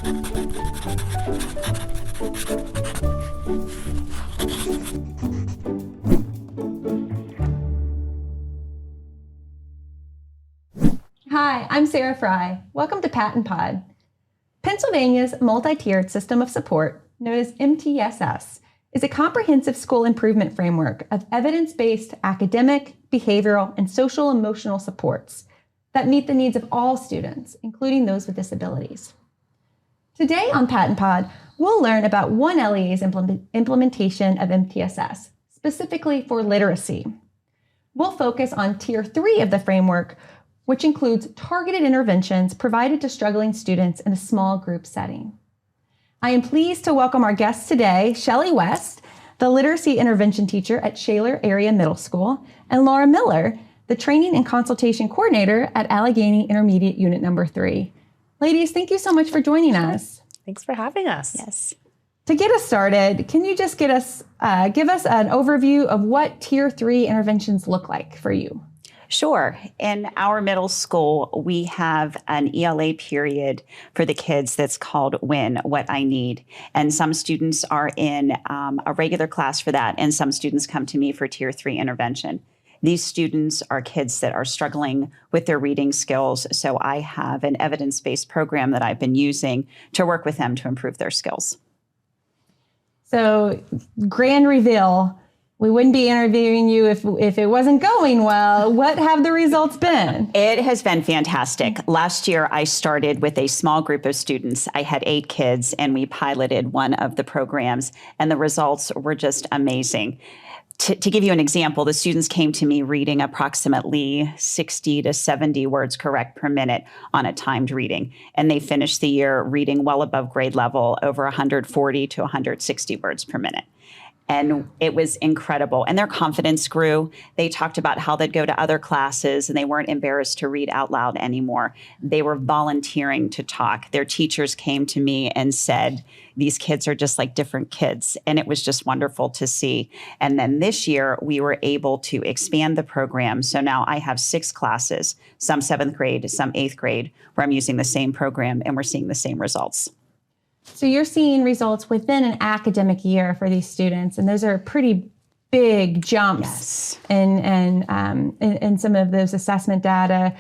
Hi, I'm Sarah Fry. Welcome to PaTTANpod. Pennsylvania's multi-tiered system of support, known as MTSS, is a comprehensive school improvement framework of evidence-based academic, behavioral, and social-emotional supports that meet the needs of all students, including those with disabilities. Today on PaTTANpod, we'll learn about 1LEA's implementation of MTSS, specifically for literacy. We'll focus on Tier 3 of the framework, which includes targeted interventions provided to struggling students in a small group setting. I am pleased to welcome our guest today, Shelley West, the literacy intervention teacher at Shaler Area Middle School, and Laura Miller, the Training and Consultation Coordinator at Allegheny Intermediate Unit number 3. Ladies, thank you so much for joining us. Thanks for having us. Yes. To get us started, can you just give us an overview of what Tier 3 interventions look like for you? Sure. In our middle school, we have an ELA period for the kids that's called WIN, What I Need. And some students are in a regular class for that, and some students come to me for Tier 3 intervention. These students are kids that are struggling with their reading skills, so I have an evidence-based program that I've been using to work with them to improve their skills. So, grand reveal. We wouldn't be interviewing you if it wasn't going well. What have the results been? It has been fantastic. Last year, I started with a small group of students. I had 8 kids, and we piloted one of the programs, and the results were just amazing. To give you an example, the students came to me reading approximately 60 to 70 words correct per minute on a timed reading, and they finished the year reading well above grade level, over 140 to 160 words per minute. And it was incredible. And their confidence grew. They talked about how they'd go to other classes and they weren't embarrassed to read out loud anymore. They were volunteering to talk. Their teachers came to me and said, these kids are just like different kids. And it was just wonderful to see. And then this year, we were able to expand the program. So now I have 6 classes, some 7th grade, some 8th grade, where I'm using the same program and we're seeing the same results. So you're seeing results within an academic year for these students, and those are pretty big jumps in some of those assessment data.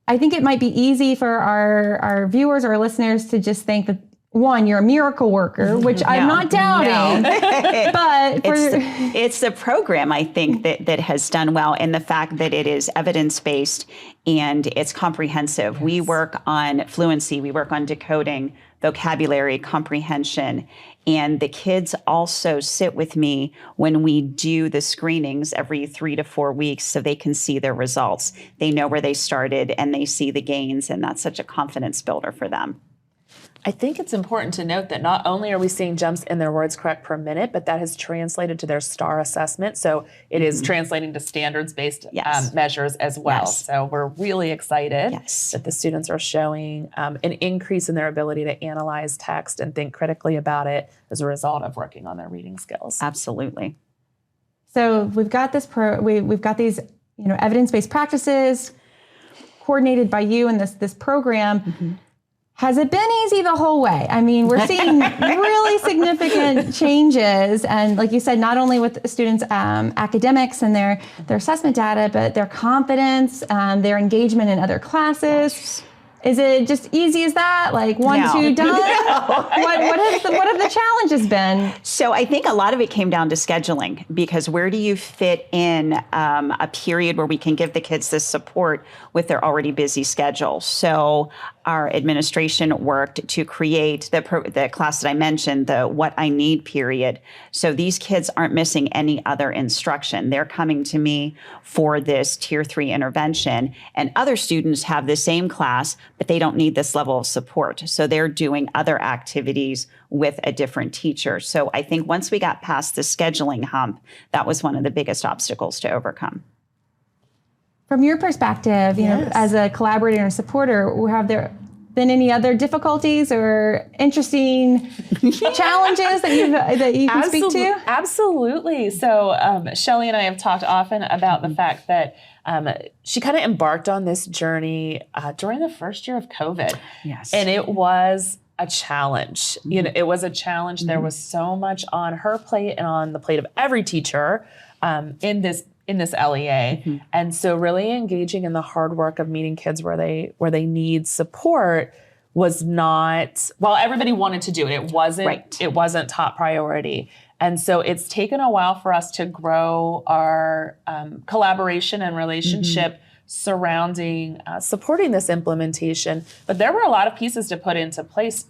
I think it might be easy for our viewers or listeners to just think that, one, you're a miracle worker, which I'm not doubting, but it's the program, I think, that has done well, and the fact that it is evidence-based and it's comprehensive. Yes. We work on fluency, we work on decoding, vocabulary, comprehension, and the kids also sit with me when we do the screenings every 3 to 4 weeks so they can see their results. They know where they started and they see the gains, and that's such a confidence builder for them. I think it's important to note that not only are we seeing jumps in their words correct per minute, but that has translated to their STAR assessment. So it is translating to standards-based measures as well. Yes. So we're really excited that the students are showing an increase in their ability to analyze text and think critically about it as a result of working on their reading skills. Absolutely. So we've got we've got these evidence-based practices coordinated by you in this program. Mm-hmm. Has it been easy the whole way? I mean, we're seeing really significant changes. And like you said, not only with students' academics and their assessment data, but their confidence, their engagement in other classes. Yes. Is it just easy as that? Like 1, 2, done? What have the challenges been? So I think a lot of it came down to scheduling, because where do you fit in a period where we can give the kids this support with their already busy schedule? So our administration worked to create the class that I mentioned, the What I Need period. So these kids aren't missing any other instruction. They're coming to me for this Tier 3 intervention, and other students have the same class, but they don't need this level of support. So they're doing other activities with a different teacher. So I think once we got past the scheduling hump, that was one of the biggest obstacles to overcome. From your perspective, you know, as a collaborator and supporter, have there been any other difficulties or interesting challenges that you can speak to? Absolutely. So Shelley and I have talked often about the fact that she kind of embarked on this journey during the first year of COVID. Yes. And it was a challenge. You know, it was a challenge. There was so much on her plate and on the plate of every teacher in this LEA. And so really engaging in the hard work of meeting kids where they need support was not, while everybody wanted to do it, it wasn't top priority. And so it's taken a while for us to grow our collaboration and relationship surrounding supporting this implementation. But there were a lot of pieces to put into place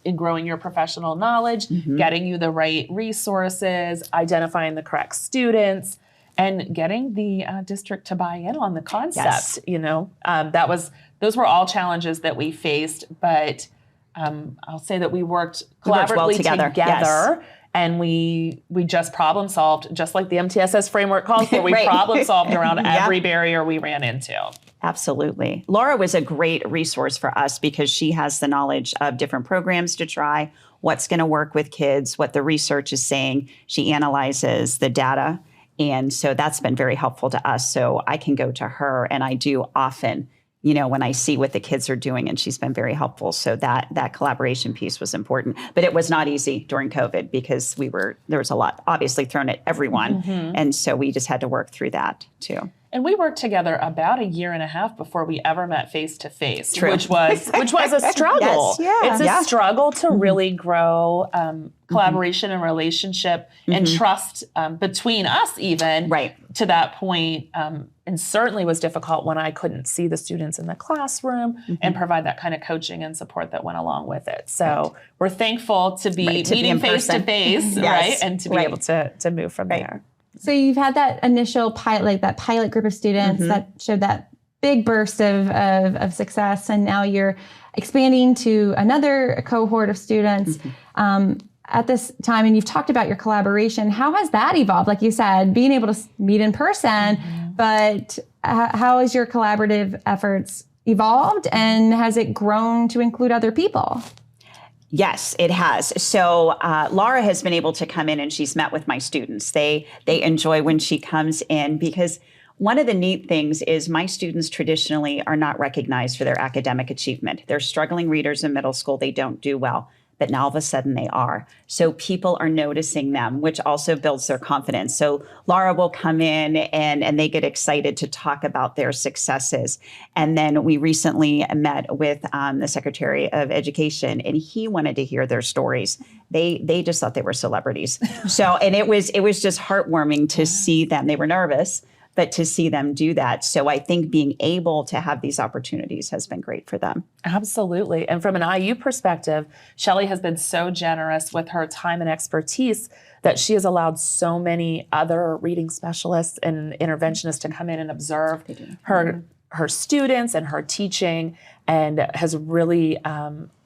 in growing your professional knowledge, getting you the right resources, identifying the correct students, and getting the district to buy in on the concept. You know, those were all challenges that we faced, but I'll say that we worked collaboratively well together. And we just problem solved, just like the MTSS framework calls for. We problem solved around every barrier we ran into. Absolutely. Laura was a great resource for us because she has the knowledge of different programs to try, what's going to work with kids, what the research is saying. She analyzes the data. And so that's been very helpful to us. So I can go to her, and I do often, you know, when I see what the kids are doing, and she's been very helpful. So that collaboration piece was important, but it was not easy during COVID because there was a lot obviously thrown at everyone. And so we just had to work through that too. And we worked together about a year and a half before we ever met face to face, which was a struggle. It's a struggle to really grow collaboration and relationship and trust between us even to that point. And certainly was difficult when I couldn't see the students in the classroom and provide that kind of coaching and support that went along with it. So we're thankful to be meeting face to face, right? And to be able to move from there. So you've had that initial pilot group of students that showed that big burst of success, and now you're expanding to another cohort of students at this time, and you've talked about your collaboration. How has that evolved? Like you said, being able to meet in person, but how has your collaborative efforts evolved, and has it grown to include other people? Yes, it has. So Laura has been able to come in, and she's met with my students. They enjoy when she comes in, because one of the neat things is my students traditionally are not recognized for their academic achievement. They're struggling readers in middle school. They don't do well. But now all of a sudden they are. So people are noticing them, which also builds their confidence. So Laura will come in and they get excited to talk about their successes. And then we recently met with the Secretary of Education, and he wanted to hear their stories. They just thought they were celebrities. So, and it was just heartwarming to see them. They were nervous, but to see them do that. So I think being able to have these opportunities has been great for them. Absolutely. And from an IU perspective, Shelley has been so generous with her time and expertise that she has allowed so many other reading specialists and interventionists to come in and observe her students and her teaching, and has really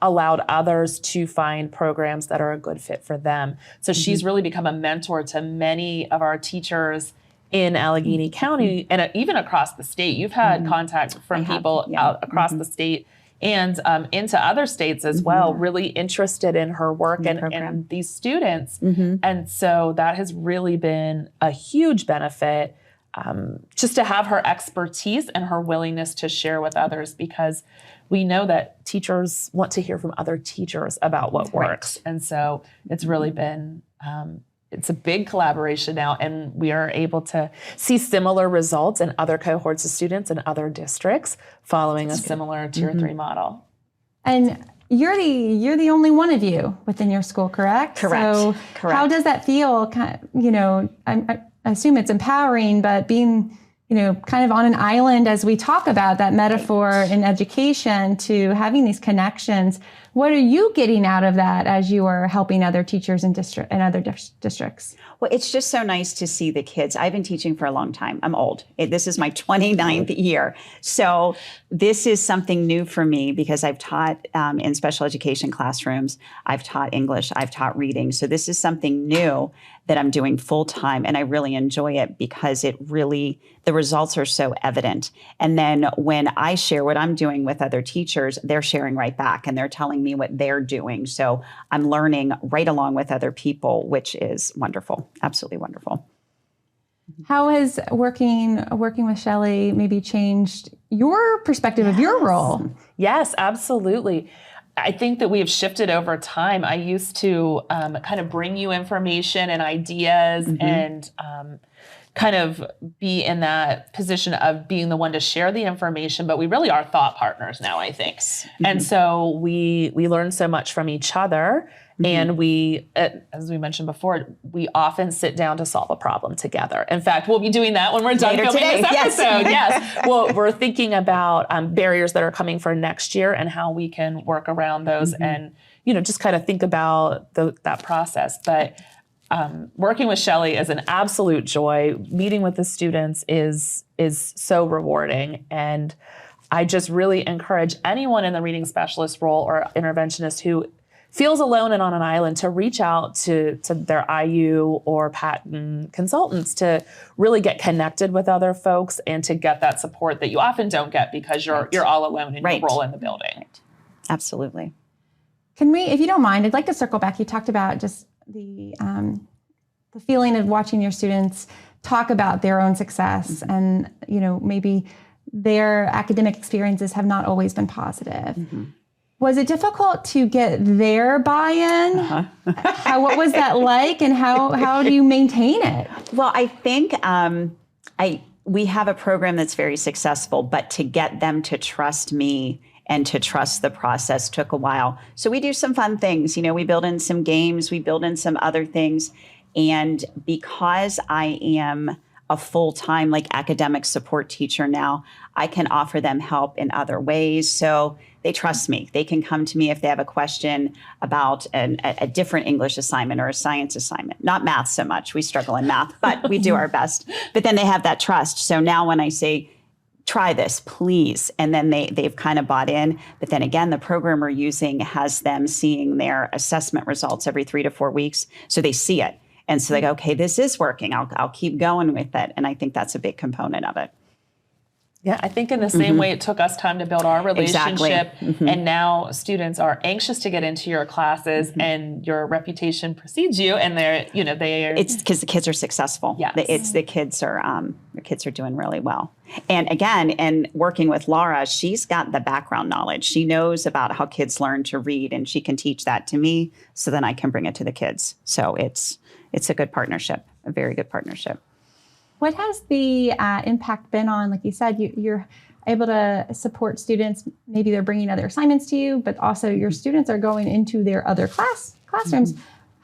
allowed others to find programs that are a good fit for them. So she's really become a mentor to many of our teachers in Allegheny County and even across the state. You've had contact from people out across the state and into other states as well, really interested in her work and these students. And so that has really been a huge benefit, just to have her expertise and her willingness to share with others, because we know that teachers want to hear from other teachers about what works. And so it's really been it's a big collaboration now, and we are able to see similar results in other cohorts of students in other districts following a similar Tier 3 model. And you're the only one of you within your school, correct? So how does that feel? You know, I assume it's empowering, but being, you know, kind of on an island, as we talk about that metaphor in education, to having these connections. What are you getting out of that as you are helping other teachers in other districts? Well, it's just so nice to see the kids. I've been teaching for a long time. I'm old. This is my 29th year. So this is something new for me, because I've taught in special education classrooms. I've taught English. I've taught reading. So this is something new that I'm doing full time, and I really enjoy it because the results are so evident. And then when I share what I'm doing with other teachers, they're sharing right back, and they're telling me what they're doing. So I'm learning right along with other people, which is wonderful, absolutely wonderful. How has working with Shelley maybe changed your perspective of your role? Yes, absolutely. I think that we have shifted over time. I used to kind of bring you information and ideas and kind of be in that position of being the one to share the information, but we really are thought partners now, I think. And so we learn so much from each other. And we, as we mentioned before, we often sit down to solve a problem together. In fact, we'll be doing that when we're done filming this episode. Yes. Well, we're thinking about barriers that are coming for next year and how we can work around those and, just kind of think about that process. But working with Shelley is an absolute joy. Meeting with the students is so rewarding. And I just really encourage anyone in the reading specialist role or interventionist who feels alone and on an island to reach out to their IU or PaTTAN consultants to really get connected with other folks and to get that support that you often don't get because you're all alone in your role in the building. Absolutely. Can we, if you don't mind, I'd like to circle back. You talked about just the feeling of watching your students talk about their own success and, maybe their academic experiences have not always been positive. Was it difficult to get their buy-in? What was that like, and how do you maintain it? Well, I think we have a program that's very successful, but to get them to trust me and to trust the process took a while. So we do some fun things. We build in some games, we build in some other things. And because I am a full-time academic support teacher now, I can offer them help in other ways. So they trust me. They can come to me if they have a question about a different English assignment or a science assignment. Not math so much. We struggle in math, but we do our best. But then they have that trust. So now when I say, try this, please, and then they've kind of bought in. But then again, the program we're using has them seeing their assessment results every 3 to 4 weeks. So they see it. And so they go, okay, this is working. I'll keep going with it. And I think that's a big component of it. Yeah, I think in the same way it took us time to build our relationship, and now students are anxious to get into your classes, and your reputation precedes you, and it's because the kids are successful. Yes. The kids are doing really well. And again, and working with Laura, she's got the background knowledge. She knows about how kids learn to read, and she can teach that to me, so then I can bring it to the kids. So it's a good partnership, a very good partnership. What has the impact been on, like you said, you're able to support students, maybe they're bringing other assignments to you, but also your students are going into their other classrooms.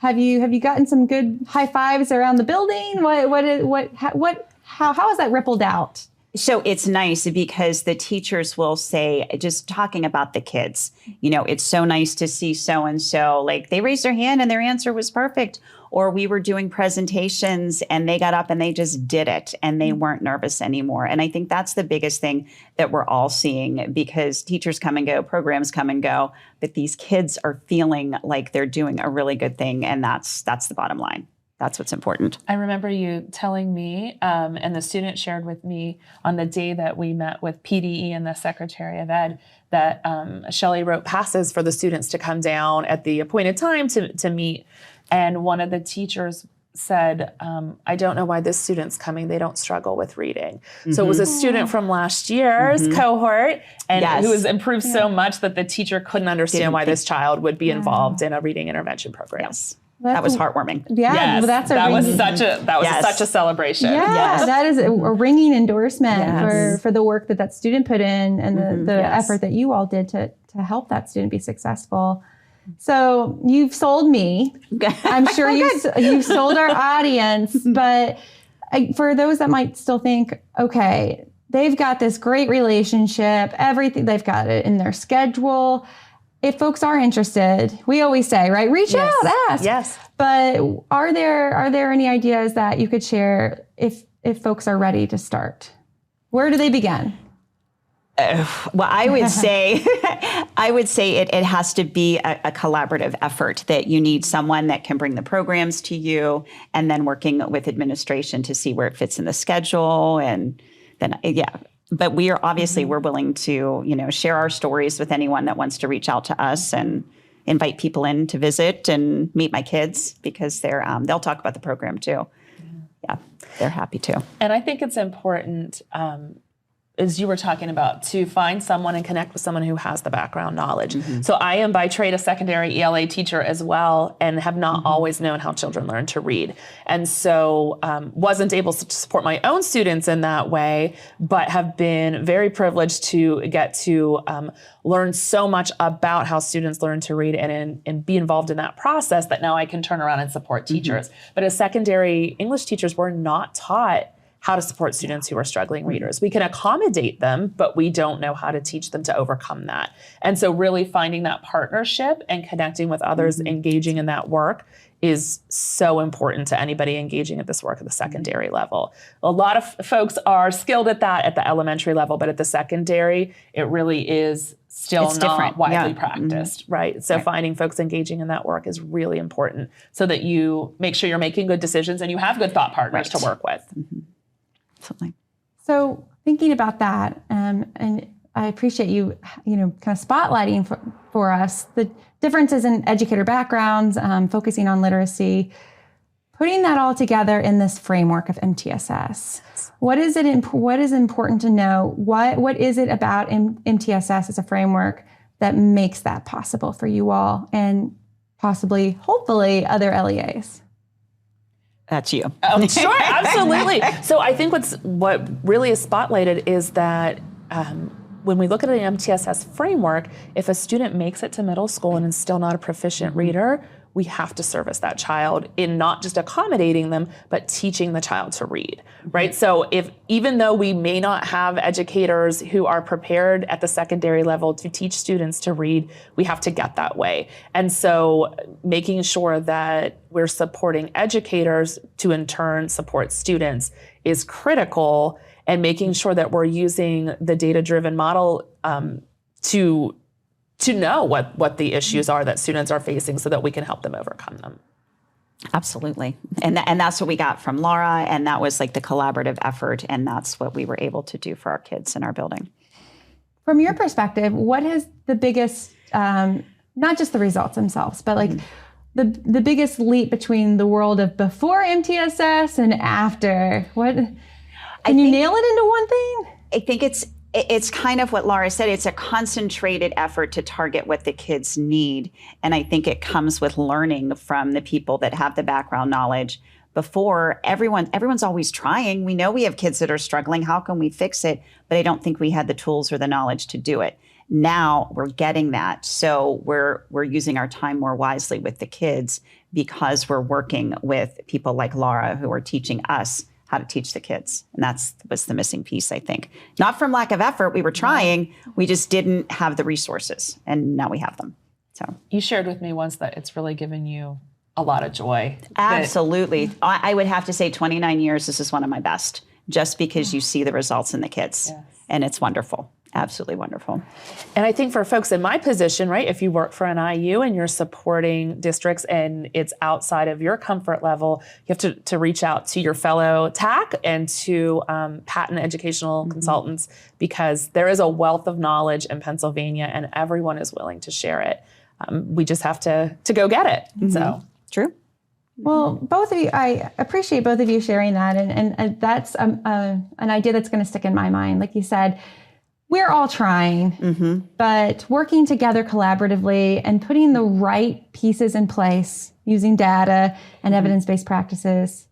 Have you gotten some good high fives around the building? How has that rippled out? So it's nice because the teachers will say, just talking about the kids, it's so nice to see so-and-so, they raised their hand and their answer was perfect. Or we were doing presentations and they got up and they just did it and they weren't nervous anymore. And I think that's the biggest thing that we're all seeing, because teachers come and go, programs come and go, but these kids are feeling like they're doing a really good thing. And that's the bottom line. That's what's important. I remember you telling me, and the student shared with me on the day that we met with PDE and the Secretary of Ed, that Shelley wrote passes for the students to come down at the appointed time to meet. And one of the teachers said, I don't know why this student's coming. They don't struggle with reading. So it was a student from last year's cohort, and who has improved so much that the teacher couldn't understand why this child would be involved in a reading intervention program. Yes. That was heartworming. Yeah, yes, well, that was such a celebration. Yeah, that is a ringing endorsement for the work that student put in and the effort that you all did to help that student be successful. So you've sold me. I'm sure you've sold our audience. But for those that might still think, okay, they've got this great relationship, everything, they've got it in their schedule. If folks are interested, we always say, right, reach out, ask. Yes. But are there any ideas that you could share if folks are ready to start? Where do they begin? Well, I would say it has to be a collaborative effort, that you need someone that can bring the programs to you, and then working with administration to see where it fits in the schedule. And then, but we are obviously, we're willing to, share our stories with anyone that wants to reach out to us, and invite people in to visit and meet my kids, because they'll talk about the program too. Yeah, they're happy to. And I think it's important, as you were talking about, to find someone and connect with someone who has the background knowledge. So I am by trade a secondary ELA teacher as well, and have not always known how children learn to read. And so wasn't able to support my own students in that way, but have been very privileged to get to learn so much about how students learn to read and be involved in that process that now I can turn around and support teachers. But as secondary English teachers, we're not taught how to support students who are struggling readers. We can accommodate them, but we don't know how to teach them to overcome that. And so really finding that partnership and connecting with others, engaging in that work is so important to anybody engaging at this work at the secondary level. A lot of folks are skilled at that at the elementary level, but at the secondary, it really is still It's not different. widely practiced, right? So finding folks engaging in that work is really important so that you make sure you're making good decisions and you have good thought partners to work with. Absolutely. So thinking about that, and I appreciate you, kind of spotlighting for us the differences in educator backgrounds, focusing on literacy, putting that all together in this framework of MTSS. What is important to know? What is it about MTSS as a framework that makes that possible for you all and possibly, hopefully, other LEAs? That's you. Sure, absolutely. So I think what really is spotlighted is that when we look at an MTSS framework, if a student makes it to middle school and is still not a proficient reader, we have to service that child in not just accommodating them, but teaching the child to read, right? So even though we may not have educators who are prepared at the secondary level to teach students to read, we have to get that way. And so making sure that we're supporting educators to in turn support students is critical, and making sure that we're using the data-driven model to know what the issues are that students are facing so that we can help them overcome them. Absolutely. And that's what we got from Laura, and that was like the collaborative effort, and that's what we were able to do for our kids in our building. From your perspective, what is the biggest, not just the results themselves, but like the biggest leap between the world of before MTSS and after? Can you nail it into one thing? I think it's kind of what Laura said. It's a concentrated effort to target what the kids need. And I think it comes with learning from the people that have the background knowledge. Before, everyone's always trying. We know we have kids that are struggling. How can we fix it? But I don't think we had the tools or the knowledge to do it. Now we're getting that. So we're using our time more wisely with the kids because we're working with people like Laura who are teaching us how to teach the kids. And that was the missing piece, I think. Not from lack of effort. We were trying. We just didn't have the resources. And now we have them. So you shared with me once that it's really given you a lot of joy. Absolutely. I would have to say 29 years, this is one of my best, just because you see the results in the kids. Yes. And it's wonderful. Absolutely wonderful. And I think for folks in my position, right, if you work for an IU and you're supporting districts and it's outside of your comfort level, you have to reach out to your fellow TAC and to patent educational consultants, because there is a wealth of knowledge in Pennsylvania and everyone is willing to share it. We just have to go get it. So True. Well, both of you, I appreciate both of you sharing that. And that's an idea that's going to stick in my mind. Like you said, we're all trying, but working together collaboratively and putting the right pieces in place using data and evidence-based practices.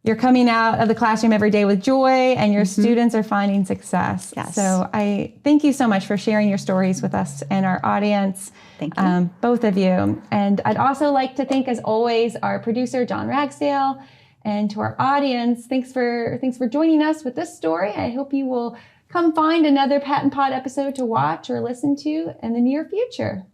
You're coming out of the classroom every day with joy, and your students are finding success. Yes. So I thank you so much for sharing your stories with us and our audience. Thank you. Both of you. And I'd also like to thank, as always, our producer, John Ragsdale, and to our audience. Thanks for joining us with this story. I hope you will come find another PaTTAnpod episode to watch or listen to in the near future.